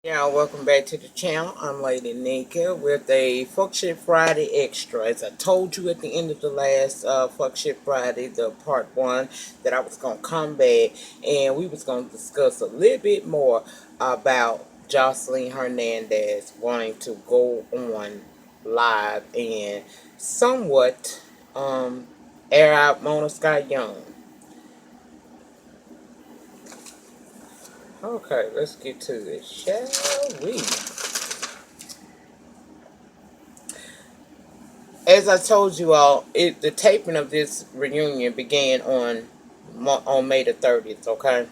Yeah, welcome back to the channel. I'm Lady Nika with a Fuck Shit Friday extra. As I told you at the end of the last Fuck Shit Friday, the part one, that I was going to come back and we was going to discuss a little bit more about Joseline Hernandez wanting to go on live and somewhat air out Mona Scott Young. Okay, let's get to this, shall we? As I told you all, the taping of this reunion began on May the 30th. Okay,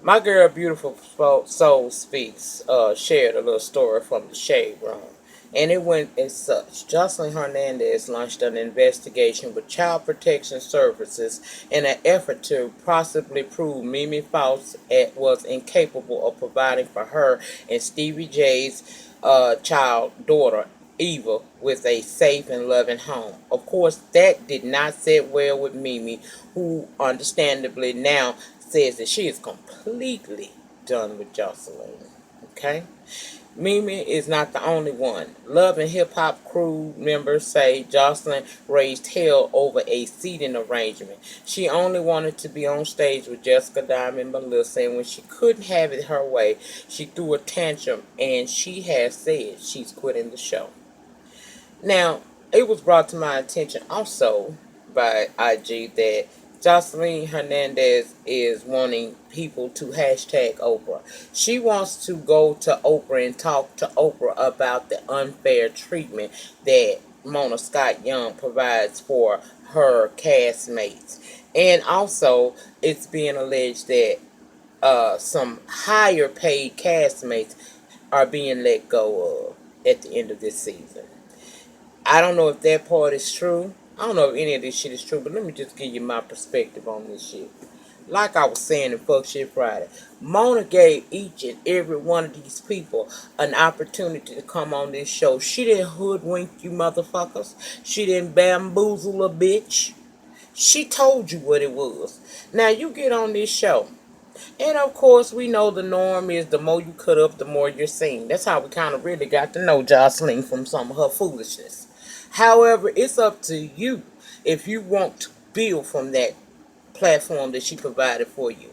my girl, beautiful soul speaks. Shared a little story from the shade room, and it went as such. Joseline Hernandez launched an investigation with Child Protection Services in an effort to possibly prove Mimi Faust was incapable of providing for her and Stevie J's child daughter Eva with a safe and loving home. Of course, that did not sit well with Mimi, who understandably now says that she is completely done with Joseline. Okay? Mimi is not the only one. Love and Hip Hop crew members say Joseline raised hell over a seating arrangement. She only wanted to be on stage with Jessica Diamond and Melissa, and when she couldn't have it her way, she threw a tantrum, and she has said she's quitting the show. Now, it was brought to my attention also by IG that Joseline Hernandez is wanting people to hashtag Oprah. She wants to go to Oprah and talk to Oprah about the unfair treatment that Mona Scott Young provides for her castmates. And also, it's being alleged that some higher paid castmates are being let go of at the end of this season. I don't know if that part is true. I don't know if any of this shit is true, but let me just give you my perspective on this shit. Like I was saying in Fuck Shit Friday, Mona gave each and every one of these people an opportunity to come on this show. She didn't hoodwink you motherfuckers. She didn't bamboozle a bitch. She told you what it was. Now you get on this show. And of course, we know the norm is the more you cut up, the more you're seen. That's how we kind of really got to know Joseline from some of her foolishness. However, it's up to you if you want to build from that platform that she provided for you.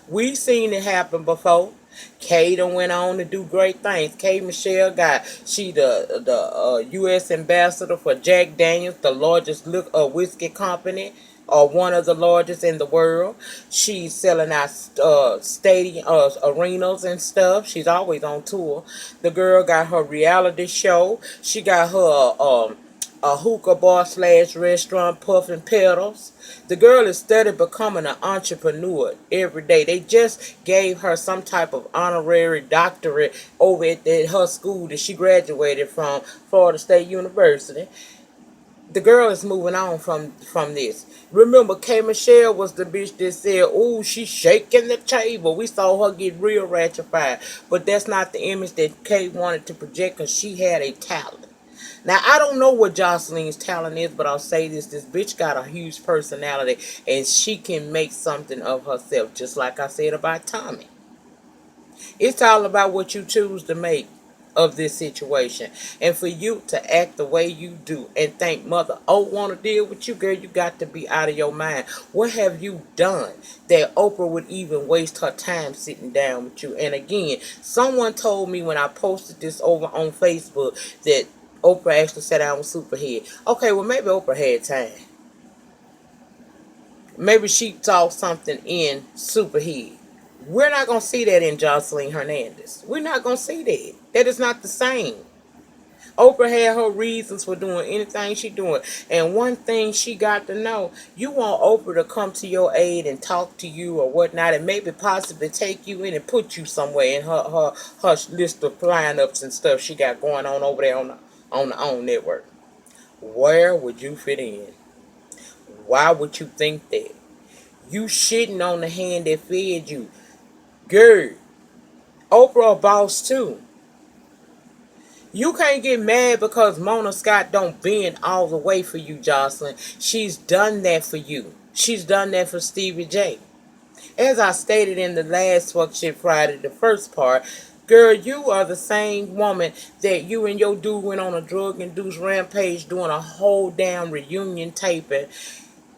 We've seen it happen before. Kay done went on to do great things. Kay Michelle she the U.S. ambassador for Jack Daniels, the largest whiskey company, or one of the largest in the world. She's selling out stadium arenas and stuff. She's always on tour. The girl got her reality show. She got her a hookah bar slash restaurant, Puffin Pedals. The girl is steady becoming an entrepreneur every day. They just gave her some type of honorary doctorate over at her school that she graduated from, Florida State University. The girl is moving on from this. Remember, K. Michelle was the bitch that said, "Ooh, she's shaking the table." We saw her get real ratified, but that's not the image that Kay wanted to project because she had a talent. Now, I don't know what Joseline's talent is, but I'll say this. This bitch got a huge personality, and she can make something of herself, just like I said about Tommy. It's all about what you choose to make of this situation. And for you to act the way you do and think Mother want to deal with you, girl, you got to be out of your mind. What have you done that Oprah would even waste her time sitting down with you? And again, someone told me when I posted this over on Facebook that Oprah actually sat down with Superhead. Okay, well, maybe Oprah had time. Maybe she saw something in Superhead. We're not going to see that in Joseline Hernandez. We're not going to see that. That is not the same. Oprah had her reasons for doing anything she doing. And one thing she got to know, you want Oprah to come to your aid and talk to you or whatnot and maybe possibly take you in and put you somewhere in her list of flying ups and stuff she got going on over there on the OWN network. Where would you fit in? Why would you think that? You shitting on the hand that fed you. Girl, Oprah a boss too. You can't get mad because Mona Scott don't bend all the way for you, Joseline. She's done that for you. She's done that for Stevie J. As I stated in the last Fuck Shit Friday, the first part, girl, you are the same woman that you and your dude went on a drug-induced rampage doing a whole damn reunion taping.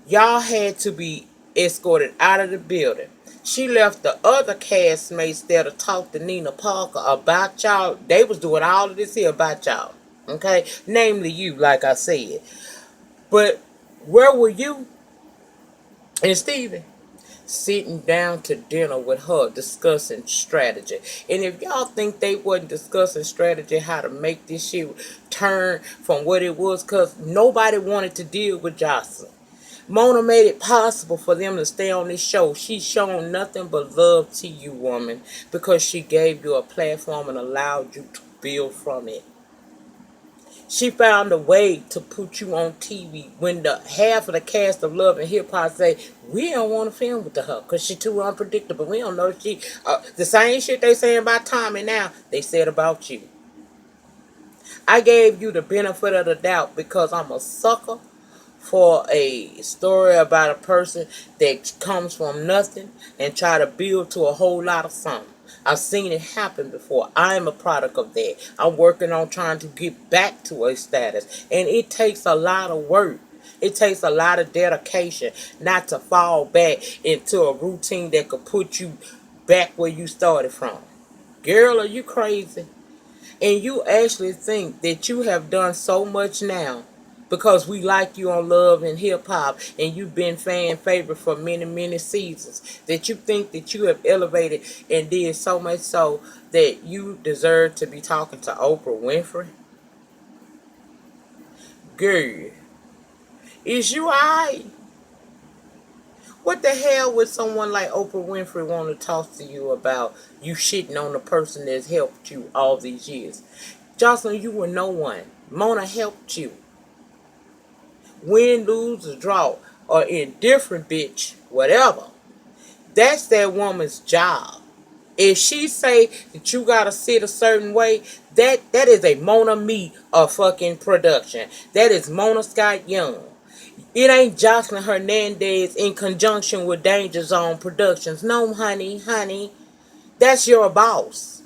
Y'all had to be escorted out of the building. She left the other castmates there to talk to Nina Parker about y'all. They was doing all of this here about y'all. Okay? Namely you, like I said. But where were you and Steven? Sitting down to dinner with her discussing strategy. And if y'all think they wasn't discussing strategy, how to make this shit turn from what it was, because nobody wanted to deal with Joseline. Mona made it possible for them to stay on this show. She's shown nothing but love to you, woman, because she gave you a platform and allowed you to build from it. She found a way to put you on TV when the half of the cast of Love and Hip Hop say, we don't want to film with her because she's too unpredictable. We don't know if she... the same shit they saying about Tommy now, they said about you. I gave you the benefit of the doubt because I'm a sucker for a story about a person that comes from nothing and try to build to a whole lot of something. I've seen it happen before. I'm a product of that. I'm working on trying to get back to a status. And it takes a lot of work. It takes a lot of dedication not to fall back into a routine that could put you back where you started from. Girl, are you crazy? And you actually think that you have done so much now because we like you on Love and Hip Hop and you've been fan favorite for many, many seasons, that you think that you have elevated and did so much so that you deserve to be talking to Oprah Winfrey? Girl, is you alright? What the hell would someone like Oprah Winfrey want to talk to you about you shitting on the person that's helped you all these years? Joseline, you were no one. Mona helped you. Win, lose, or draw, or indifferent, bitch, whatever. That's that woman's job. If she say that you gotta sit a certain way, that is a Mona Me of fucking production. That is Mona Scott Young. It ain't Joseline Hernandez in conjunction with Danger Zone Productions. No, honey. That's your boss.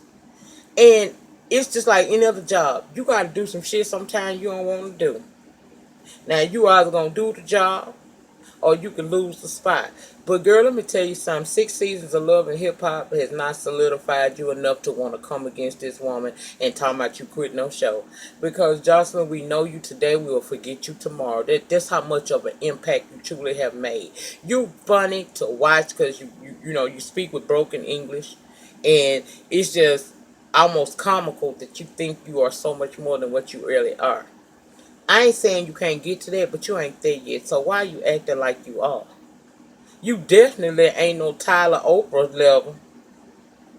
And it's just like any other job. You gotta do some shit sometimes you don't want to do. Now, you either going to do the job or you can lose the spot. But, girl, let me tell you something. 6 seasons of Love and Hip Hop has not solidified you enough to want to come against this woman and talk about you quit no show. Because, Joseline, we know you today. We will forget you tomorrow. That's how much of an impact you truly have made. You're funny to watch because, you speak with broken English. And it's just almost comical that you think you are so much more than what you really are. I ain't saying you can't get to that, but you ain't there yet. So why you acting like you are? You definitely ain't no Tyler Oprah level.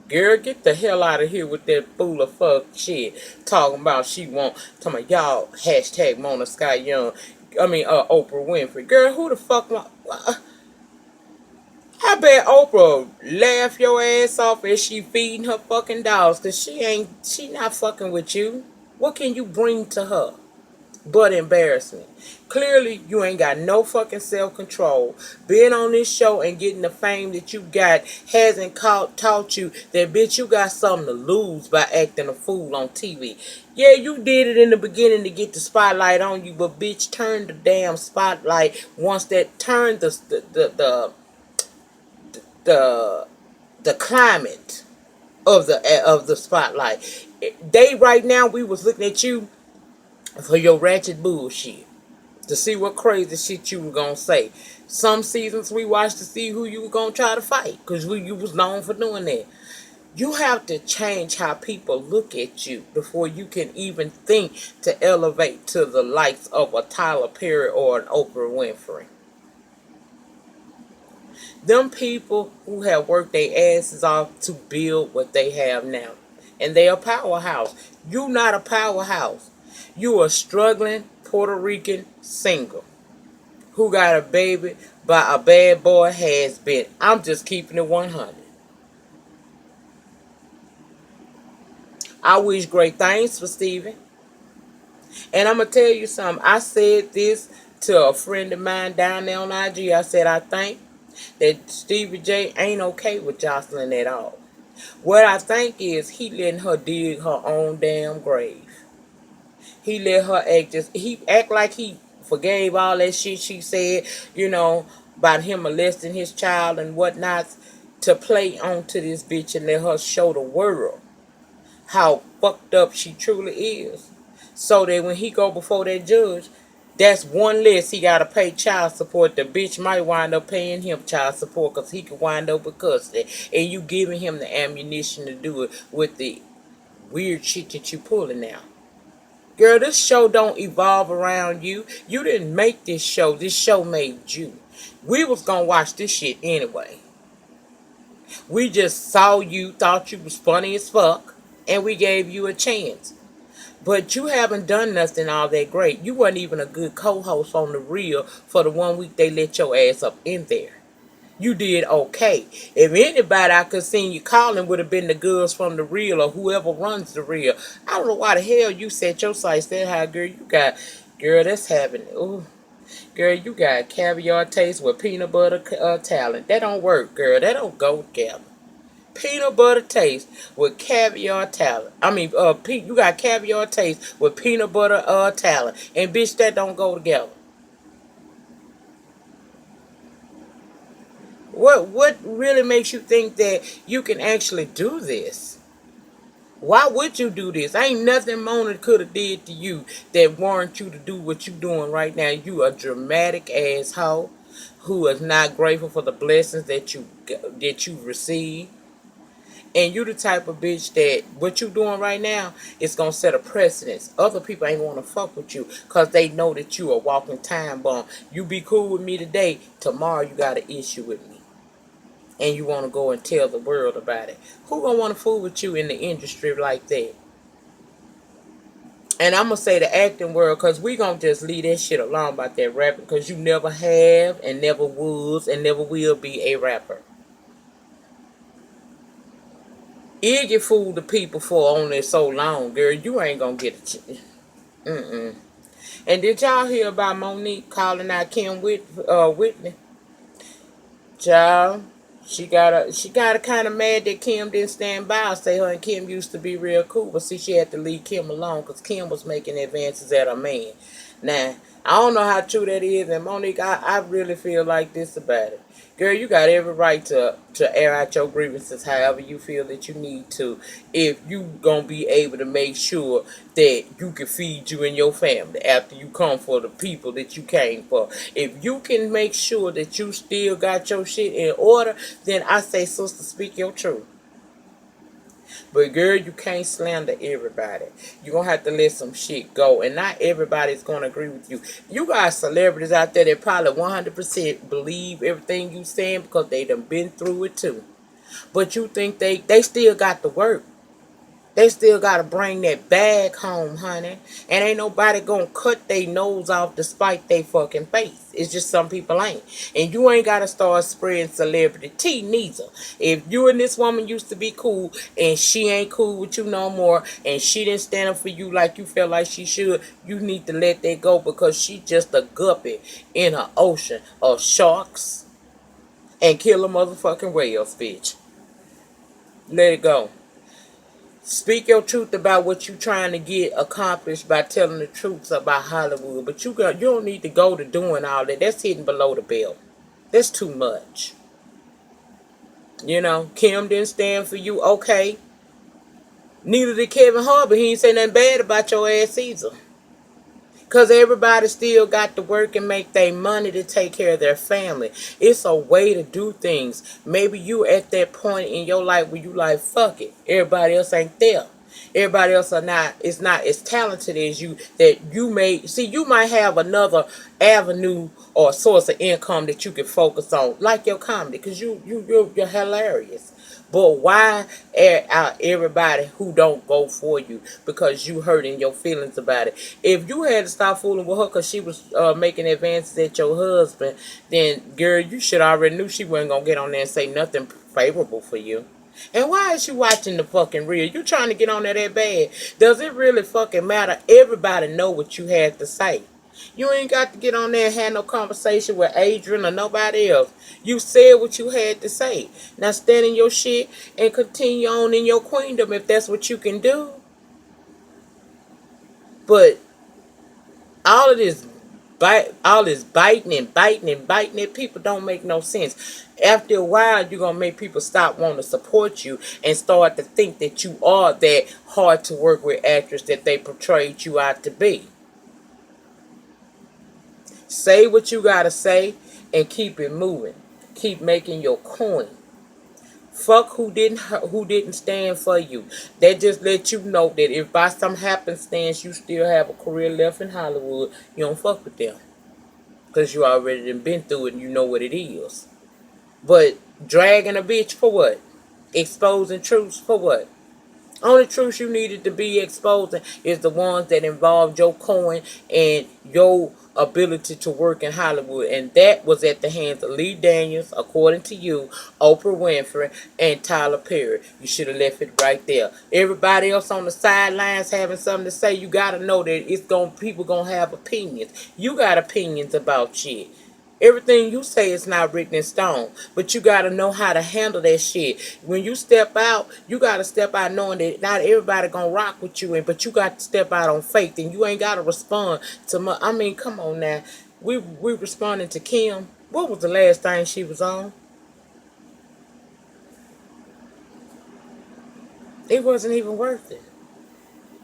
Girl, get the hell out of here with that fool of fuck shit. Talking about talking about y'all hashtag Mona Scott Young. Oprah Winfrey. Girl, who the fuck I bet Oprah laugh your ass off as she feeding her fucking dogs. Cause she not fucking with you. What can you bring to her but embarrassment? Clearly, you ain't got no fucking self-control. Being on this show and getting the fame that you got hasn't taught you that, bitch, you got something to lose by acting a fool on TV. Yeah, you did it in the beginning to get the spotlight on you, but, bitch, turn the damn spotlight once that turned the climate of the spotlight. Right now, we was looking at you for your ratchet bullshit, to see what crazy shit you were gonna say. Some seasons we watched to see who you were gonna try to fight, because you was known for doing that. You have to change how people look at you before you can even think to elevate to the likes of a Tyler Perry or an Oprah Winfrey. Them people who have worked their asses off to build what they have now. And they a powerhouse. You not a powerhouse. You a struggling Puerto Rican single who got a baby by a bad boy has been. I'm just keeping it 100. I wish great things for Steven. And I'm going to tell you something. I said this to a friend of mine down there on IG. I said, I think that Stevie J ain't okay with Joseline at all. What I think is he letting her dig her own damn grave. He let her act he act like he forgave all that shit she said, you know, about him molesting his child and whatnot, to play onto this bitch and let her show the world how fucked up she truly is. So that when he go before that judge, that's one less he gotta pay child support. The bitch might wind up paying him child support because he could wind up with custody. And you giving him the ammunition to do it with the weird shit that you pulling now. Girl, this show don't evolve around you. You didn't make this show. This show made you. We was gonna watch this shit anyway. We just saw you, thought you was funny as fuck, and we gave you a chance. But you haven't done nothing all that great. You wasn't even a good co-host on The Real for the 1 week they let your ass up in there. You did okay. If anybody I could seen you calling would have been the girls from The Real or whoever runs The Real. I don't know why the hell you set your sights that high, girl. Girl, that's happening. Ooh. Girl, you got caviar taste with peanut butter talent. That don't work, girl. That don't go together. Peanut butter taste with caviar talent. You got caviar taste with peanut butter talent. And bitch, that don't go together. What really makes you think that you can actually do this? Why would you do this? Ain't nothing Mona could have did to you that warrant you to do what you doing right now. You a dramatic asshole who is not grateful for the blessings that you receive. And you the type of bitch that what you doing right now is going to set a precedence. Other people ain't want to fuck with you because they know that you a walking time bomb. You be cool with me today, tomorrow you got an issue with me. And you want to go and tell the world about it. Who going to want to fool with you in the industry like that? And I'm going to say the acting world, because we going to just leave that shit alone about that rapping, because you never have and never was and never will be a rapper. Iggy fooled the people for only so long, girl. You ain't gonna get it. And did y'all hear about Monique calling out Whitney? Child, she got a kind of mad that Kim didn't stand by her. Say her and Kim used to be real cool, but see, she had to leave Kim alone because Kim was making advances at her man. Now, I don't know how true that is, and Monique, I really feel like this about it. Girl, you got every right to air out your grievances however you feel that you need to, if you gonna be able to make sure that you can feed you and your family after you come for the people that you came for. If you can make sure that you still got your shit in order, then I say, sister, speak your truth. But girl, you can't slander everybody. You're going to have to let some shit go. And not everybody's going to agree with you. You got celebrities out there that probably 100% believe everything you saying because they done been through it too. But you think they still got to work. They still got to bring that bag home, honey. And ain't nobody going to cut their nose off despite their fucking face. It's just some people ain't. And you ain't got to start spreading celebrity tea neither. If you and this woman used to be cool and she ain't cool with you no more and she didn't stand up for you like you felt like she should, you need to let that go because she just a guppy in an ocean of sharks and killer motherfucking whales, bitch. Let it go. Speak your truth about what you trying to get accomplished by telling the truth about Hollywood. But you don't need to go to doing all that. That's hidden below the belt. That's too much. You know, Kim didn't stand for you. Okay. Neither did Kevin Hart, but he ain't say nothing bad about your ass either. Because everybody still got to work and make their money to take care of their family. It's a way to do things. Maybe you at that point in your life where you like, fuck it. Everybody else ain't there. Everybody else is not as talented as you, that you may see. You might have another avenue or source of income that you can focus on, like your comedy, because you're hilarious. But why air out everybody who don't go for you because you hurting your feelings about it? If you had to stop fooling with her because she was making advances at your husband, then girl, you should already knew she wasn't gonna get on there and say nothing favorable for you. And why is you watching the fucking Real? You trying to get on there that bad? Does it really fucking matter? Everybody know what you had to say. You ain't got to get on there and have no conversation with Adrian or nobody else. You said what you had to say. Now stand in your shit and continue on in your queendom if that's what you can do. But all of this all this biting at people don't make no sense. After a while, you're gonna make people stop wanting to support you and start to think that you are that hard to work with actress that they portrayed you out to be. Say what you gotta say and keep it moving. Keep making your coin. Fuck who didn't stand for you. That just let you know that if by some happenstance you still have a career left in Hollywood, you don't fuck with them. Because you already done been through it and you know what it is. But dragging a bitch for what? Exposing truths for what? Only truths you needed to be exposing is the ones that involved your coin and your ability to work in Hollywood. And that was at the hands of Lee Daniels, according to you, Oprah Winfrey, and Tyler Perry. You should have left it right there. Everybody else on the sidelines having something to say, you got to know that people going to have opinions. You got opinions about shit. Everything you say is not written in stone, but you got to know how to handle that shit. When you step out, you got to step out knowing that not everybody going to rock with you, but you got to step out on faith, and you ain't got to respond to I mean, come on now. We responding to Kim. What was the last thing she was on? It wasn't even worth it.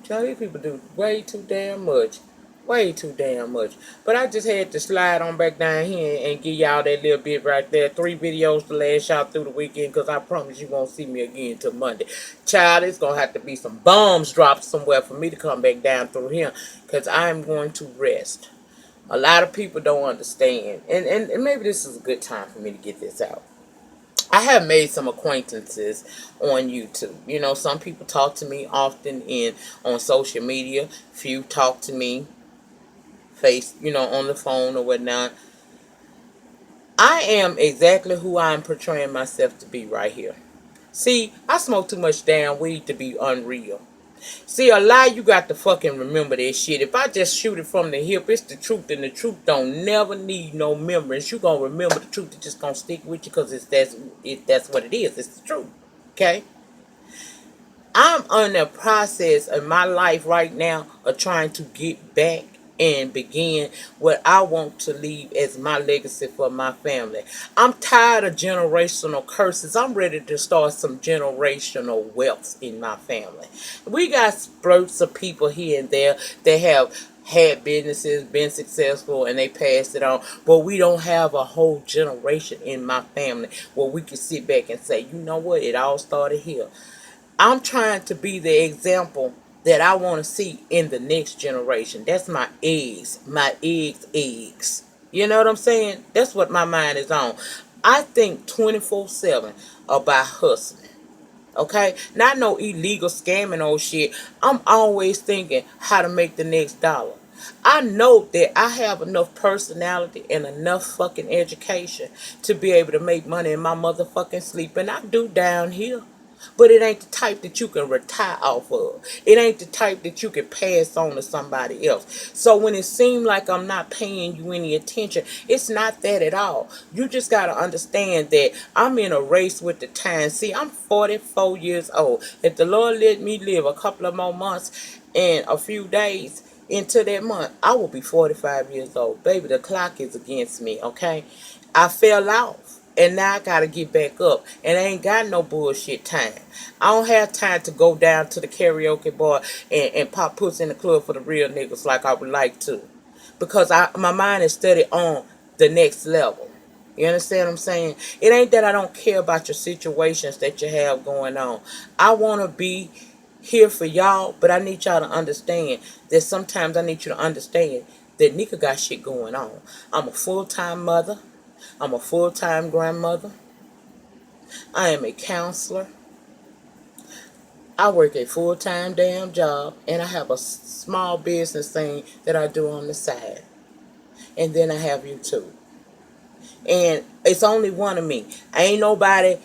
Tell these people do way too damn much. Way too damn much. But I just had to slide on back down here and give y'all that little bit right there. 3 videos to last y'all through the weekend, because I promise you won't see me again till Monday. Child, it's going to have to be some bombs dropped somewhere for me to come back down through here, because I'm going to rest. A lot of people don't understand. And maybe this is a good time for me to get this out. I have made some acquaintances on YouTube. You know, some people talk to me often on social media. Few talk to me on the phone or whatnot. I am exactly who I'm portraying myself to be right here. See, I smoke too much damn weed to be unreal. See, a lie, you got to fucking remember that shit. If I just shoot it from the hip, it's the truth, and the truth don't never need no memories. You gonna remember the truth, it's just gonna stick with you, because that's what it is. It's the truth. Okay? I'm on the process of my life right now of trying to get back and begin what I want to leave as my legacy for my family. I'm tired of generational curses. I'm ready to start some generational wealth in my family. We got spurts of people here and there that have had businesses, been successful, and they passed it on. But we don't have a whole generation in my family where we can sit back and say, you know what, it all started here. I'm trying to be the example that I want to see in the next generation. That's my eggs. My eggs. You know what I'm saying? That's what my mind is on. I think 24/7 about hustling. Okay? Not no illegal scamming old shit. I'm always thinking how to make the next dollar. I know that I have enough personality and enough fucking education to be able to make money in my motherfucking sleep. And I do down here. But it ain't the type that you can retire off of. It ain't the type that you can pass on to somebody else. So when it seems like I'm not paying you any attention, it's not that at all. You just got to understand that I'm in a race with the time. See, I'm 44 years old. If the Lord let me live a couple of more months and a few days into that month, I will be 45 years old. Baby, the clock is against me, okay? I fell off. And now I gotta get back up. And I ain't got no bullshit time. I don't have time to go down to the karaoke bar and pop puss in the club for the real niggas like I would like to. Because my mind is steady on the next level. You understand what I'm saying? It ain't that I don't care about your situations that you have going on. I want to be here for y'all, but I need y'all to understand that sometimes I need you to understand that Nika got shit going on. I'm a full-time mother. I'm a full-time grandmother. I am a counselor. I work a full-time damn job. And I have a small business thing that I do on the side. And then I have YouTube. And it's only one of me. Ain't nobody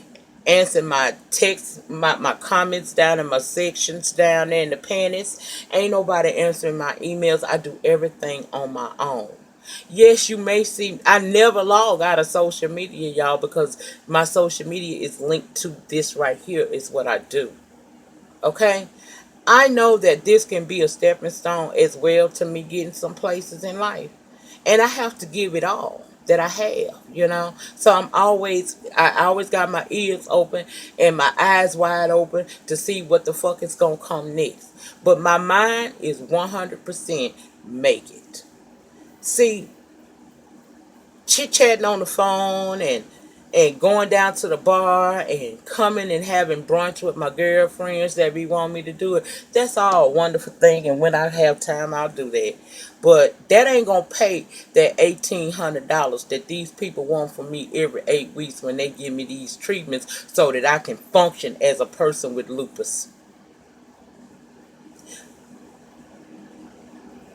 answering my texts, my comments down in my sections down there in the panties. Ain't nobody answering my emails. I do everything on my own. Yes, you may see I never log out of social media, y'all, because my social media is linked to this right here is what I do. Okay? I know that this can be a stepping stone as well to me getting some places in life. And I have to give it all that I have, you know. So I always got my ears open and my eyes wide open to see what the fuck is gonna come next. But my mind is 100% make it. See, chit chatting on the phone and going down to the bar and coming and having brunch with my girlfriends that be want me to do it. That's all a wonderful thing, and when I have time, I'll do that. But that ain't gonna pay that $1,800 that these people want from me every 8 weeks when they give me these treatments so that I can function as a person with lupus.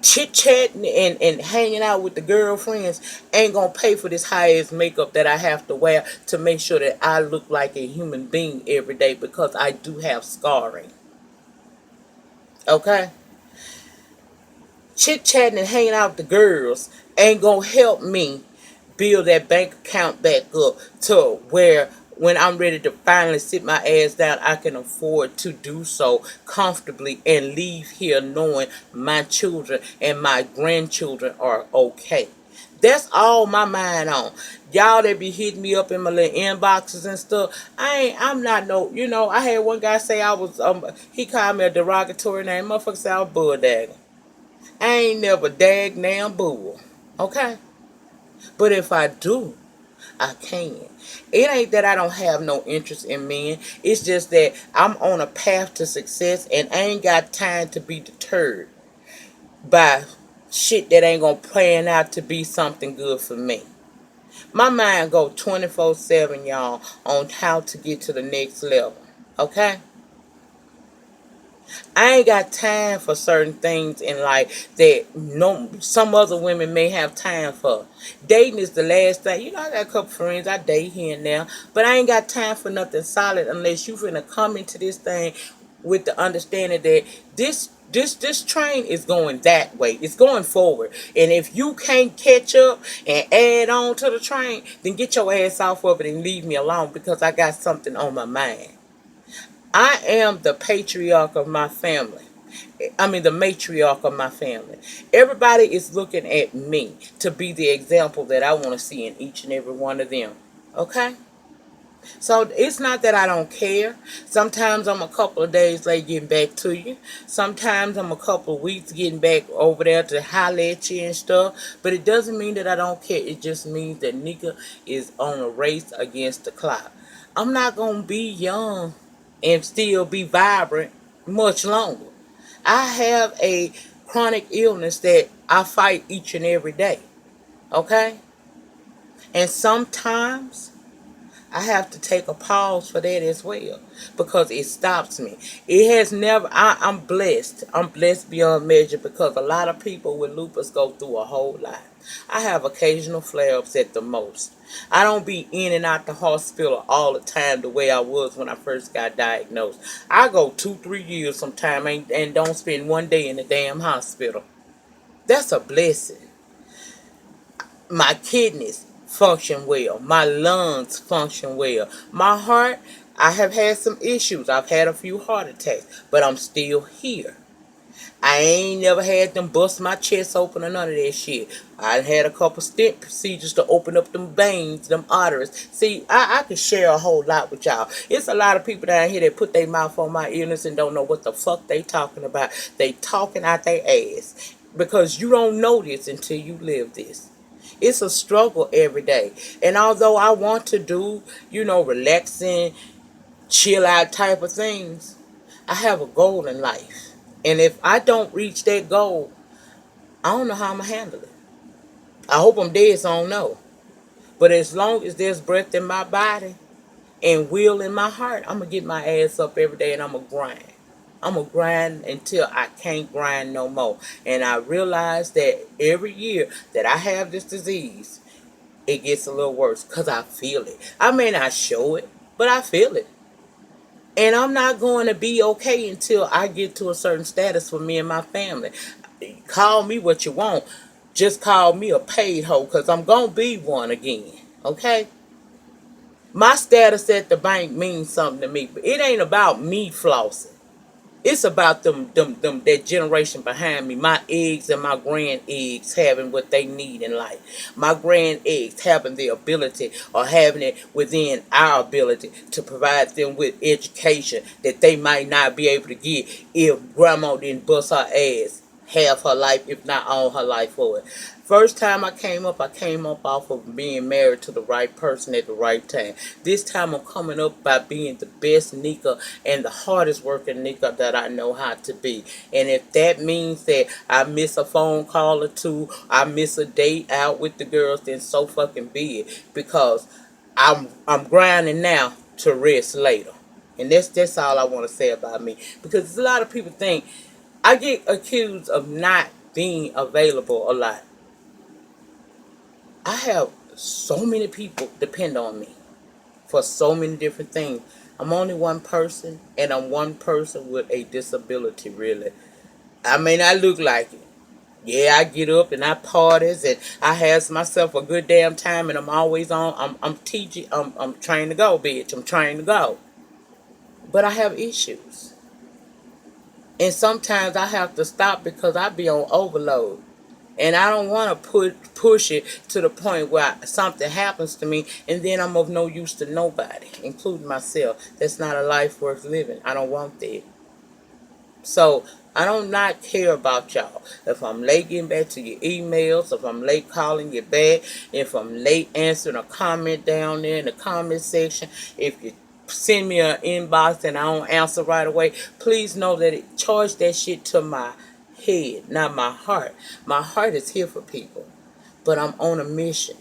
Chit chatting and hanging out with the girlfriends ain't gonna pay for this high ass makeup that I have to wear to make sure that I look like a human being every day because I do have scarring. Okay? Chit chatting and hanging out with the girls ain't gonna help me build that bank account back up to where when I'm ready to finally sit my ass down, I can afford to do so comfortably and leave here knowing my children and my grandchildren are okay. That's all my mind on. Y'all that be hitting me up in my little inboxes and stuff. I'm not no, I had one guy say I was, he called me a derogatory name. Motherfucker said I was bull. I ain't never dag damn bull. Okay? But if I do, I can. It ain't that I don't have no interest in men. It's just that I'm on a path to success and I ain't got time to be deterred by shit that ain't gonna plan out to be something good for me. My mind go 24/7, y'all, on how to get to the next level. Okay? I ain't got time for certain things in life that some other women may have time for. Dating is the last thing. I got a couple friends I date here and there, but I ain't got time for nothing solid unless you finna come into this thing with the understanding that this train is going that way. It's going forward. And if you can't catch up and add on to the train, then get your ass off of it and leave me alone because I got something on my mind. I am the patriarch of my family. I mean, the matriarch of my family. Everybody is looking at me to be the example that I want to see in each and every one of them. Okay? So it's not that I don't care. Sometimes I'm a couple of days late getting back to you. Sometimes I'm a couple of weeks getting back over there to holler at you and stuff. But it doesn't mean that I don't care. It just means that Nika is on a race against the clock. I'm not going to be young and still be vibrant much longer. I have a chronic illness that I fight each and every day. Okay? And sometimes I have to take a pause for that as well because it stops me. It has never, I'm blessed. I'm blessed beyond measure because a lot of people with lupus go through a whole lot. I have occasional flare-ups at the most. I don't be in and out the hospital all the time the way I was when I first got diagnosed. I go 2-3 years sometime and don't spend one day in the damn hospital. That's a blessing. My kidneys function well. My lungs function well. My heart, I have had some issues. I've had a few heart attacks, but I'm still here. I ain't never had them bust my chest open or none of that shit. I had a couple stent procedures to open up them veins, them arteries. See, I could share a whole lot with y'all. It's a lot of people down here that put their mouth on my illness and don't know what the fuck they talking about. They talking out their ass. Because you don't know this until you live this. It's a struggle every day. And although I want to do, relaxing, chill out type of things, I have a goal in life. And if I don't reach that goal, I don't know how I'm going to handle it. I hope I'm dead, so I don't know. But as long as there's breath in my body and will in my heart, I'm going to get my ass up every day and I'm going to grind. I'm going to grind until I can't grind no more. And I realize that every year that I have this disease, it gets a little worse because I feel it. I may not show it, but I feel it. And I'm not going to be okay until I get to a certain status for me and my family. Call me what you want. Just call me a paid hoe, because I'm going to be one again. Okay? My status at the bank means something to me. But it ain't about me flossing. It's about them that generation behind me. My eggs and my grand eggs having what they need in life. My grand eggs having the ability, or having it within our ability, to provide them with education that they might not be able to get if grandma didn't bust her ass half her life, if not all her life, for it. First time I came up off of being married to the right person at the right time. This time I'm coming up by being the best Nika and the hardest working Nika that I know how to be. And if that means that I miss a phone call or two, I miss a date out with the girls, then so fucking be it. Because I'm grinding now to rest later. And that's all I want to say about me. Because a lot of people think I get accused of not being available a lot. I have so many people depend on me for so many different things. I'm only one person, and I'm one person with a disability, really. I mean, I look like it. Yeah, I get up and I parties and I have myself a good damn time, and I'm always on. I'm teaching. I'm trying to go, bitch. I'm trying to go. But I have issues. And sometimes I have to stop because I be on overload. And I don't want to push it to the point where something happens to me and then I'm of no use to nobody, including myself. That's not a life worth living. I don't want that. So I don't not care about y'all. If I'm late getting back to your emails, if I'm late calling you back, if I'm late answering a comment down there in the comment section, if you send me an inbox and I don't answer right away, please know that it charge that shit to my head, not my heart. My heart is here for people, but I'm on a mission.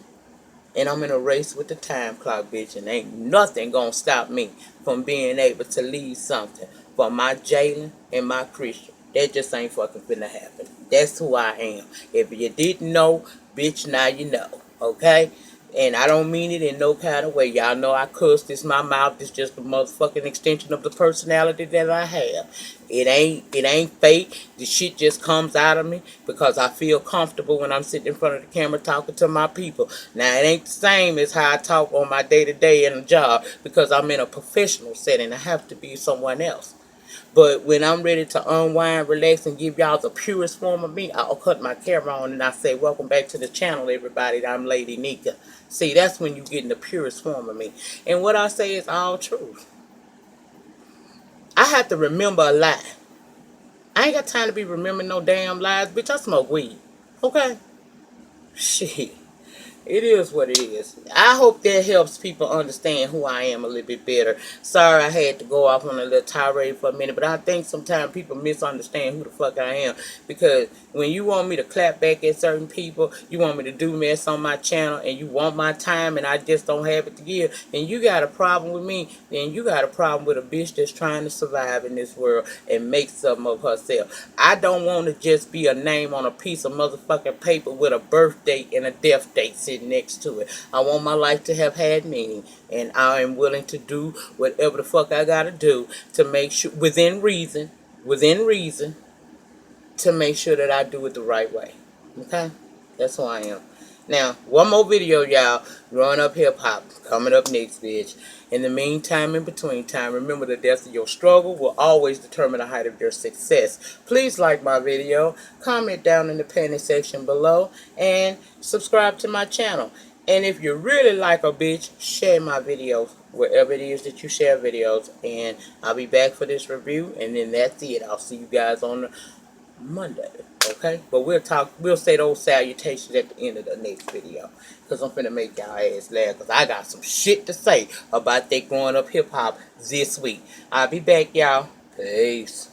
And I'm in a race with the time clock, bitch. And ain't nothing gonna stop me from being able to leave something for my Jalen and my Christian. That just ain't fucking finna happen. That's who I am. If you didn't know, bitch, now you know. Okay? And I don't mean it in no kind of way. Y'all know I cuss. This my mouth. It's just a motherfucking extension of the personality that I have. It ain't fake. The shit just comes out of me because I feel comfortable when I'm sitting in front of the camera talking to my people. Now it ain't the same as how I talk on my day-to-day in a job because I'm in a professional setting. I have to be someone else. But when I'm ready to unwind, relax, and give y'all the purest form of me, I'll cut my camera on and I say, welcome back to the channel, everybody. I'm Lady Nika. See, that's when you get in the purest form of me. And what I say is all truth. I have to remember a lie. I ain't got time to be remembering no damn lies. Bitch, I smoke weed. Okay? Shit. It is what it is. I hope that helps people understand who I am a little bit better. Sorry I had to go off on a little tirade for a minute, but I think sometimes people misunderstand who the fuck I am. Because when you want me to clap back at certain people, you want me to do mess on my channel, and you want my time and I just don't have it to give, and you got a problem with me, then you got a problem with a bitch that's trying to survive in this world and make something of herself. I don't want to just be a name on a piece of motherfucking paper with a birth date and a death date sitting next to it. I want my life to have had meaning, and I am willing to do whatever the fuck I gotta do to make sure, within reason, to make sure that I do it the right way. Okay? That's who I am. Now, one more video, y'all. Growing Up Hip Hop. Coming up next, bitch. In the meantime, in between time, remember the depth of your struggle will always determine the height of your success. Please like my video, comment down in the comment section below, and subscribe to my channel. And if you really like a bitch, share my videos wherever it is that you share videos. And I'll be back for this review, and then that's it. I'll see you guys on the Monday, okay? But we'll say those salutations at the end of the next video. Because I'm finna make y'all ass laugh. Because I got some shit to say about that growing up hip hop this week. I'll be back, y'all. Peace.